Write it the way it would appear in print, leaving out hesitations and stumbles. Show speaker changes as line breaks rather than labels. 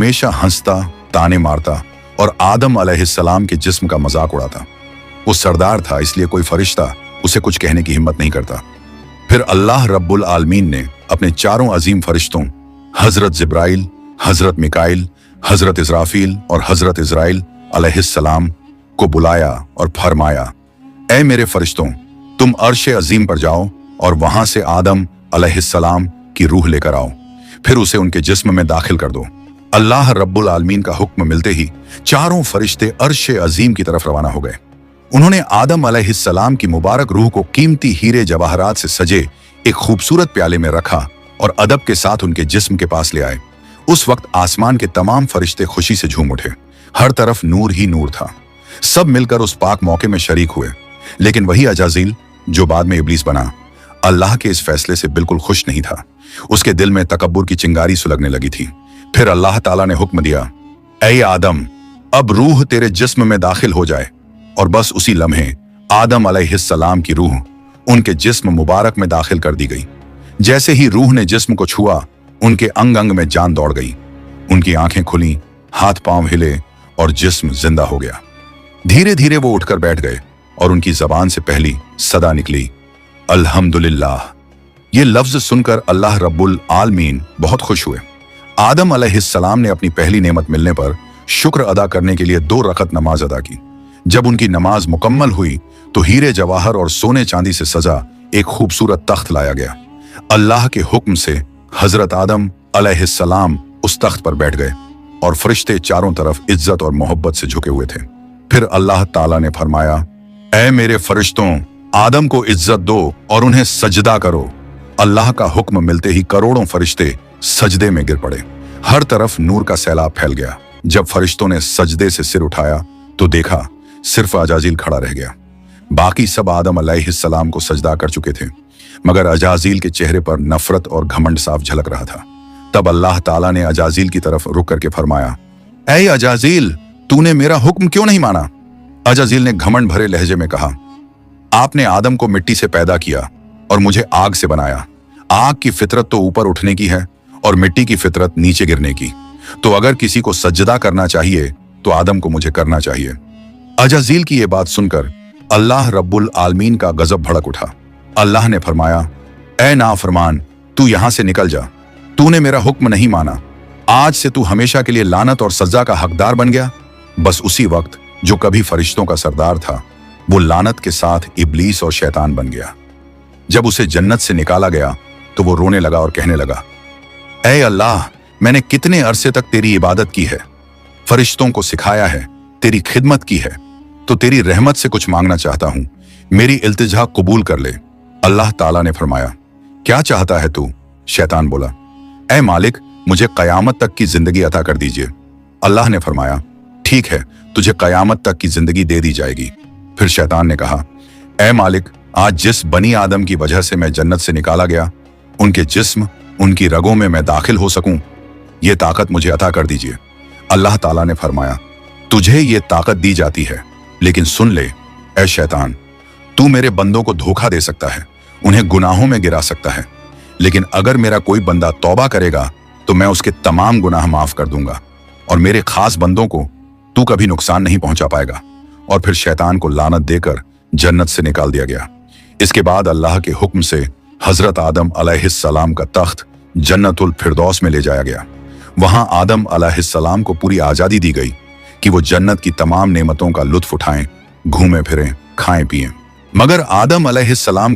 हमेशा हंसता, ताने मारता और आदम अलैहिस्सलाम के जिस्म का मजाक उड़ाता। वो सरदार था, इसलिए कोई फरिश्ता उसे कुछ कहने की हिम्मत नहीं करता। फिर अल्लाह रब्बुल आलमीन ने अपने चारों अजीम फरिश्तों हजरत जिब्राइल, हजरत मिकाइल, हजरत इस्राफील और हजरत इजराइल अलैहिस्सलाम को बुलाया और फरमाया, ऐ मेरे फरिश्तों, तुम अर्श अजीम पर जाओ और वहां से आदम अलैहिस्सलाम की रूह लेकर आओ, फिर उसे उनके जिस्म में दाखिल कर दो। अल्लाह रब्बुल आलमीन का हुक्म मिलते ही चारों फरिश्ते अर्श अजीम की तरफ रवाना हो गए। उन्होंने आदम अलैहिस्सलाम की मुबारक रूह को कीमती हीरे जवाहरात से सजे एक खूबसूरत प्याले में रखा और अदब के साथ उनके जिस्म के पास ले आए। उस वक्त आसमान के तमाम फरिश्ते खुशी से झूम उठे। हर तरफ नूर ही नूर था। सब मिलकर उस पाक मौके में शरीक हुए। लेकिन वही अजाजील, जो बाद में इब्लीस बना, अल्लाह के इस फैसले से बिल्कुल खुश नहीं था। उसके दिल में तकब्बुर की चिंगारी सुलगने लगी थी। फिर अल्लाह ताला ने हुक्म दिया, ऐ आदम, अब रूह तेरे जिस्म में दाखिल हो जाए। और बस उसी लम्हे आदम अलैहिस्सलाम की रूह उनके जिस्म मुबारक में दाखिल कर दी गई। जैसे ही रूह ने जिस्म को छुआ, उनके अंग अंग में जान दौड़ गई। उनकी आंखें खुली, हाथ पांव हिले और जिस्म जिंदा हो गया। धीरे धीरे वो उठकर बैठ गए और उनकी जबान से पहली सदा निकली, अल्हम्दुलिल्लाह। ये लफ्ज सुनकर अल्लाह रब्बुल आलमीन बहुत खुश हुए। आदम अलैहिस्सलाम ने अपनी पहली नेमत मिलने पर शुक्र अदा करने के लिए 2 रकत नमाज अदा की। जब उनकी नमाज मुकम्मल हुई तो हीरे जवाहर और सोने चांदी से सजा एक खूबसूरत तख्त लाया गया। अल्लाह के हुक्म से हजरत आदम अलैहिस्सलाम उस तख्त पर बैठ गए और फरिश्ते चारों तरफ इज्जत और मोहब्बत से झुके हुए थे। फिर अल्लाह ताला ने फरमाया, ऐ मेरे फरिश्तों, आदम को इज्जत दो और उन्हें सजदा करो। अल्लाह का हुक्म मिलते ही करोड़ों फरिश्ते सजदे में गिर पड़े। हर तरफ नूर का सैलाब फैल गया। जब फरिश्तों ने सजदे से सिर उठाया तो देखा सिर्फ अजाजील खड़ा रह गया। बाकी सब आदम अलैहिस्सलाम को सजदा कर चुके थे, मगर अजाजील के चेहरे पर नफरत और घमंड साफ झलक रहा था। तब अल्लाह ताला ने अजाजील की तरफ रुक करके फरमाया, ऐ अजाजील, तूने मेरा हुक्म क्यों नहीं माना? अजाजील ने घमंड भरे लहजे में कहा, आपने आदम को मिट्टी से पैदा किया और मुझे आग से बनाया। आग की फितरत तो ऊपर उठने की है और मिट्टी की फितरत नीचे गिरने की। तो अगर किसी को सजदा करना चाहिए तो आदम को मुझे करना चाहिए। अजाजील की ये बात सुनकर अल्लाह रब्बुल आलमीन का गजब भड़क उठा। अल्लाह ने फरमाया, ऐ नाफरमान, तू यहां से निकल जा। तूने मेरा हुक्म नहीं माना। आज से तू हमेशा के लिए लानत और सजा का हकदार बन गया। बस उसी वक्त जो कभी फरिश्तों का सरदार था, वो लानत के साथ इब्लीस और शैतान बन गया। जब उसे जन्नत से निकाला गया तो वो रोने लगा और कहने लगा, ऐ अल्लाह, मैंने कितने अरसे तक तेरी इबादत की है, फरिश्तों को सिखाया है, तेरी खिदमत की है, तो तेरी रहमत से कुछ मांगना चाहता हूं। मेरी इल्तिजा कबूल कर ले। अल्लाह ताला ने फरमाया, क्या चाहता है तू? शैतान बोला, ऐ मालिक, मुझे कयामत तक की जिंदगी अता कर दीजिए। अल्लाह ने फरमाया, ठीक है, तुझे कयामत तक की जिंदगी दे दी जाएगी। फिर शैतान ने कहा, ऐ मालिक, आज जिस बनी आदम की वजह से मैं जन्नत से निकाला गया, उनके जिस्म, उनकी रगों में मैं दाखिल हो सकूं, ये ताकत मुझे अता कर दीजिए। अल्लाह ताला ने फरमाया, तुझे ये ताकत दी जाती है, लेकिन सुन ले ऐ शैतान, तू मेरे बंदों को धोखा दे सकता है, उन्हें गुनाहों में गिरा सकता है, लेकिन अगर मेरा कोई बंदा तौबा करेगा तो मैं उसके तमाम गुनाह माफ कर दूंगा और मेरे खास बंदों को तू कभी नुकसान नहीं पहुंचा पाएगा। और फिर शैतान को लानत देकर जन्नत से निकाल दिया गया। इसके बाद अल्लाह के हुक्म से हजरत आदम अलैहिस्सलाम का तख्त जन्नतुल फिरदौस में ले जाया गया। वहां आदम अलैहिस्सलाम को पूरी आजादी दी गई कि वो जन्नत की तमाम नेमतों का लुत्फ उठाएं, घूमें फिरें, खाएं पिएं। मगर आदम अलैहिस्सलाम